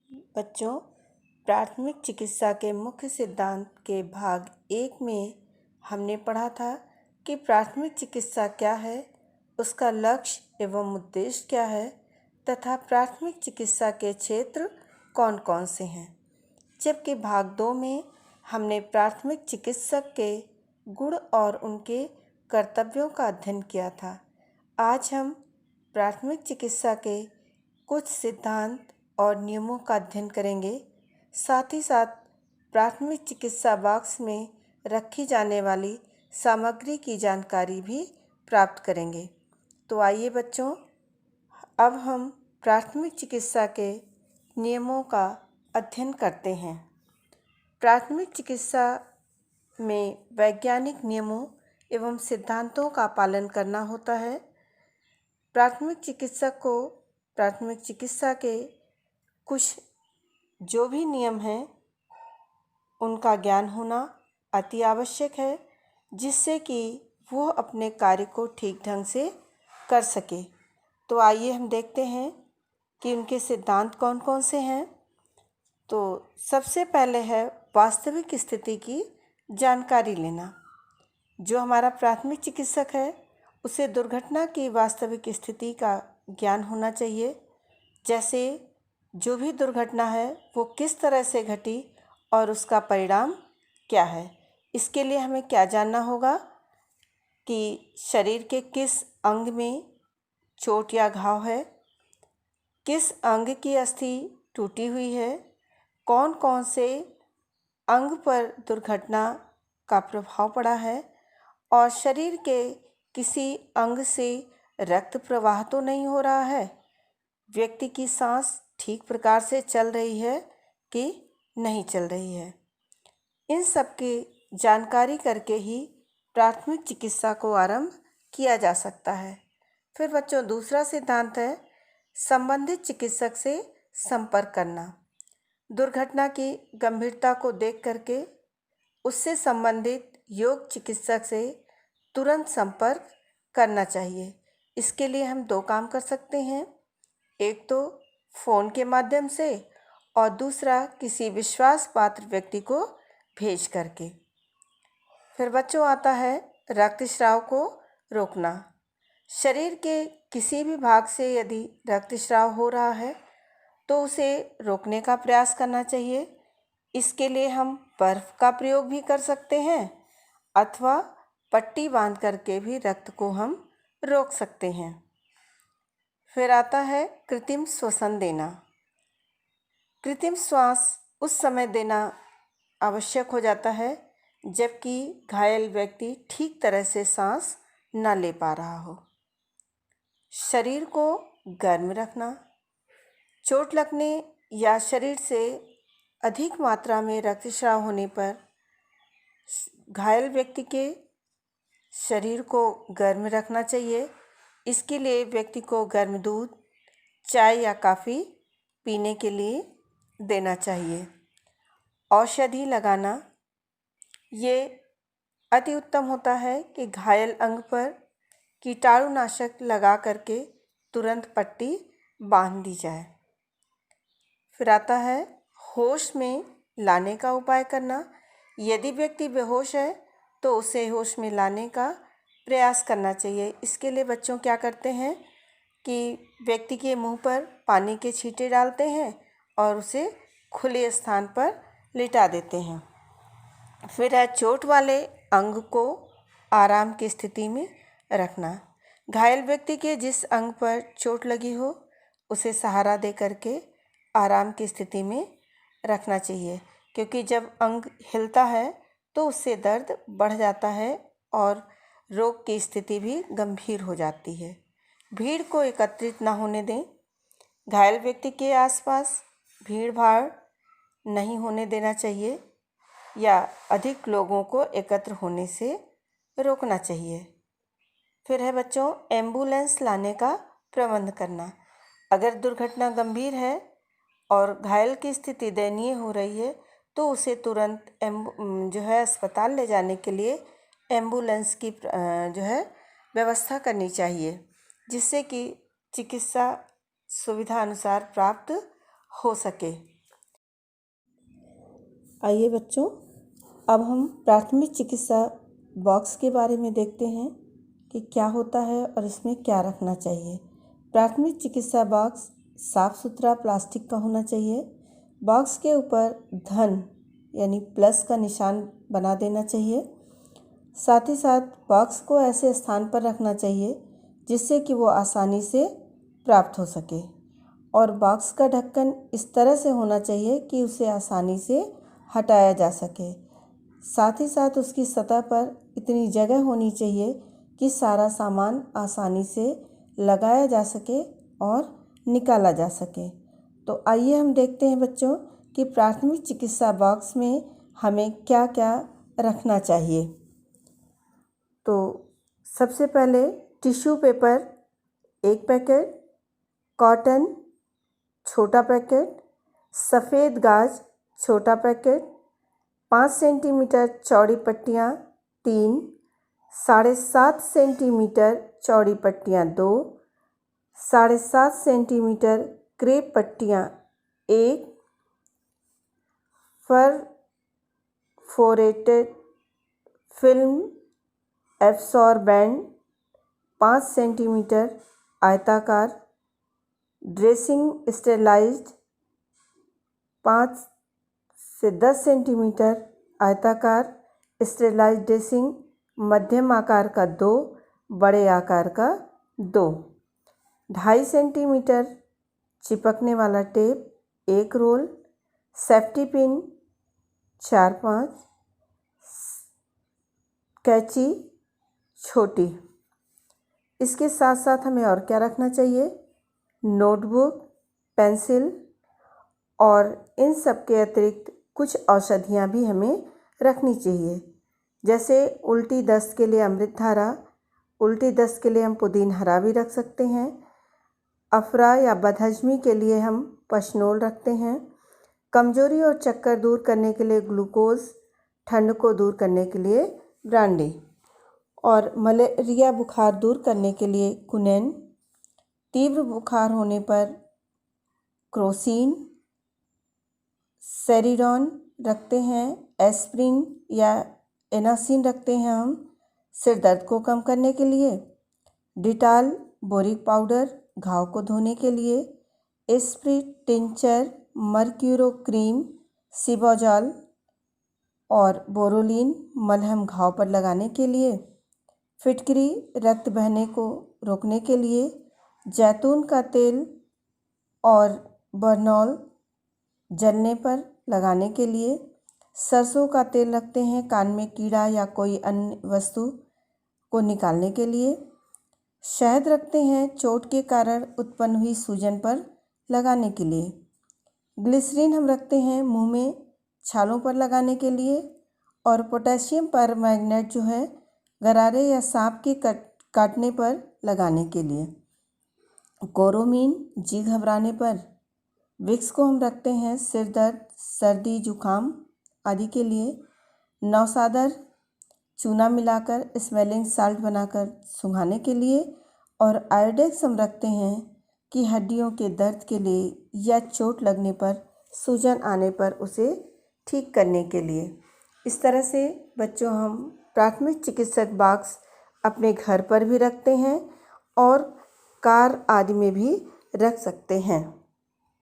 बच्चों, प्राथमिक चिकित्सा के मुख्य सिद्धांत के भाग 1 में हमने पढ़ा था कि प्राथमिक चिकित्सा क्या है, उसका लक्ष्य एवं उद्देश्य क्या है तथा प्राथमिक चिकित्सा के क्षेत्र कौन कौन से हैं। जबकि भाग 2 में हमने प्राथमिक चिकित्सक के गुण और उनके कर्तव्यों का अध्ययन किया था। आज हम प्राथमिक चिकित्सा के कुछ सिद्धांत और नियमों का अध्ययन करेंगे। साथ ही साथ प्राथमिक चिकित्सा बॉक्स में रखी जाने वाली सामग्री की जानकारी भी प्राप्त करेंगे। तो आइए बच्चों, अब हम प्राथमिक चिकित्सा के नियमों का अध्ययन करते हैं। प्राथमिक चिकित्सा में वैज्ञानिक नियमों एवं सिद्धांतों का पालन करना होता है। प्राथमिक चिकित्सक को प्राथमिक चिकित्सा के कुछ जो भी नियम हैं उनका ज्ञान होना अति आवश्यक है, जिससे कि वह अपने कार्य को ठीक ढंग से कर सके। तो आइए हम देखते हैं कि उनके सिद्धांत कौन कौन से हैं। तो सबसे पहले है वास्तविक स्थिति की जानकारी लेना। जो हमारा प्राथमिक चिकित्सक है उसे दुर्घटना की वास्तविक स्थिति का ज्ञान होना चाहिए। जैसे जो भी दुर्घटना है वो किस तरह से घटी और उसका परिणाम क्या है। इसके लिए हमें क्या जानना होगा कि शरीर के किस अंग में चोट या घाव है, किस अंग की अस्थि टूटी हुई है, कौन कौन से अंग पर दुर्घटना का प्रभाव पड़ा है और शरीर के किसी अंग से रक्त प्रवाह तो नहीं हो रहा है, व्यक्ति की सांस ठीक प्रकार से चल रही है कि नहीं चल रही है। इन सब की जानकारी करके ही प्राथमिक चिकित्सा को आरंभ किया जा सकता है। फिर बच्चों, दूसरा सिद्धांत है संबंधित चिकित्सक से संपर्क करना। दुर्घटना की गंभीरता को देख करके उससे संबंधित योग्य चिकित्सक से तुरंत संपर्क करना चाहिए। इसके लिए हम 2 काम कर सकते हैं, एक तो फ़ोन के माध्यम से और दूसरा किसी विश्वास पात्र व्यक्ति को भेज करके। फिर बच्चों आता है रक्तस्राव को रोकना। शरीर के किसी भी भाग से यदि रक्तस्राव हो रहा है तो उसे रोकने का प्रयास करना चाहिए। इसके लिए हम बर्फ़ का प्रयोग भी कर सकते हैं अथवा पट्टी बांध करके भी रक्त को हम रोक सकते हैं। फिर आता है कृत्रिम श्वसन देना। कृत्रिम श्वास उस समय देना आवश्यक हो जाता है जबकि घायल व्यक्ति ठीक तरह से सांस न ले पा रहा हो। शरीर को गर्म रखना। चोट लगने या शरीर से अधिक मात्रा में रक्तस्राव होने पर घायल व्यक्ति के शरीर को गर्म रखना चाहिए। इसके लिए व्यक्ति को गर्म दूध, चाय या कॉफ़ी पीने के लिए देना चाहिए। औषधि लगाना ये अति उत्तम होता है कि घायल अंग पर कीटाणुनाशक लगा करके तुरंत पट्टी बांध दी जाए। फिर आता है होश में लाने का उपाय करना। यदि व्यक्ति बेहोश है तो उसे होश में लाने का प्रयास करना चाहिए। इसके लिए बच्चों क्या करते हैं कि व्यक्ति के मुंह पर पानी के छींटे डालते हैं और उसे खुले स्थान पर लिटा देते हैं। फिर है चोट वाले अंग को आराम की स्थिति में रखना। घायल व्यक्ति के जिस अंग पर चोट लगी हो उसे सहारा दे करके आराम की स्थिति में रखना चाहिए, क्योंकि जब अंग हिलता है तो उससे दर्द बढ़ जाता है और रोग की स्थिति भी गंभीर हो जाती है। भीड़ को एकत्रित ना होने दें। घायल व्यक्ति के आसपास भीड़ भाड़ नहीं होने देना चाहिए या अधिक लोगों को एकत्र होने से रोकना चाहिए। फिर है बच्चों एम्बुलेंस लाने का प्रबंध करना। अगर दुर्घटना गंभीर है और घायल की स्थिति दयनीय हो रही है तो उसे तुरंत अस्पताल ले जाने के लिए एम्बुलेंस की व्यवस्था करनी चाहिए, जिससे कि चिकित्सा सुविधा अनुसार प्राप्त हो सके। आइए बच्चों, अब हम प्राथमिक चिकित्सा बॉक्स के बारे में देखते हैं कि क्या होता है और इसमें क्या रखना चाहिए। प्राथमिक चिकित्सा बॉक्स साफ सुथरा प्लास्टिक का होना चाहिए। बॉक्स के ऊपर धन यानी प्लस का निशान बना देना चाहिए। साथ ही साथ बॉक्स को ऐसे स्थान पर रखना चाहिए जिससे कि वो आसानी से प्राप्त हो सके, और बॉक्स का ढक्कन इस तरह से होना चाहिए कि उसे आसानी से हटाया जा सके। साथ ही साथ उसकी सतह पर इतनी जगह होनी चाहिए कि सारा सामान आसानी से लगाया जा सके और निकाला जा सके। तो आइए हम देखते हैं बच्चों कि प्राथमिक चिकित्सा बॉक्स में हमें क्या क्या रखना चाहिए। तो सबसे पहले टिश्यू पेपर 1 पैकेट, कॉटन छोटा पैकेट, सफ़ेद गाज छोटा पैकेट, 5 सेंटीमीटर चौड़ी पट्टियाँ 3, 7.5 सेंटीमीटर चौड़ी पट्टियाँ 2, 7.5 सेंटीमीटर क्रेप पट्टियाँ 1, परफोरेटेड फिल्म एब्सॉर्बेंट 5 सेंटीमीटर आयताकार, ड्रेसिंग स्टेरलाइज्ड 5 से 10 सेंटीमीटर आयताकार स्टेरलाइज्ड ड्रेसिंग, मध्यम आकार का 2, बड़े आकार का 2, 2.5 सेंटीमीटर चिपकने वाला टेप 1 रोल, सेफ्टी पिन 4-5, कैंची छोटी। इसके साथ साथ हमें और क्या रखना चाहिए? नोटबुक, पेंसिल और इन सब के अतिरिक्त कुछ औषधियाँ भी हमें रखनी चाहिए। जैसे उल्टी दस्त के लिए अमृतधारा, उल्टी दस्त के लिए हम पुदीन हरा भी रख सकते हैं। अफरा या बदहजमी के लिए हम पशनोल रखते हैं। कमजोरी और चक्कर दूर करने के लिए ग्लूकोज, ठंड को दूर करने के लिए ब्रांडी, और मलेरिया बुखार दूर करने के लिए कुनेन, तीव्र बुखार होने पर क्रोसिन, सेरिडॉन रखते हैं, एस्प्रिन या एनासिन रखते हैं हम सिर दर्द को कम करने के लिए, डिटॉल बोरिक पाउडर घाव को धोने के लिए, एस्प्रिट टिंचर, मर्क्यूरो क्रीम, सिबोजॉल और बोरोलिन मलहम घाव पर लगाने के लिए, फिटकरी रक्त बहने को रोकने के लिए, जैतून का तेल और बर्नॉल जलने पर लगाने के लिए, सरसों का तेल रखते हैं कान में कीड़ा या कोई अन्य वस्तु को निकालने के लिए, शहद रखते हैं चोट के कारण उत्पन्न हुई सूजन पर लगाने के लिए, ग्लिसरीन हम रखते हैं मुंह में छालों पर लगाने के लिए, और पोटेशियम परमैंगनेट जो है गरारे या सांप के काटने पर लगाने के लिए, कोरोमीन जी घबराने पर, विक्स को हम रखते हैं सिर दर्द, सर्दी, जुकाम आदि के लिए, नौसादर चूना मिलाकर स्मेलिंग साल्ट बनाकर सुंघाने के लिए, और आयोडेक्स हम रखते हैं कि हड्डियों के दर्द के लिए या चोट लगने पर, सूजन आने पर उसे ठीक करने के लिए। इस तरह से बच्चों हम प्राथमिक चिकित्सक बॉक्स अपने घर पर भी रखते हैं और कार आदि में भी रख सकते हैं।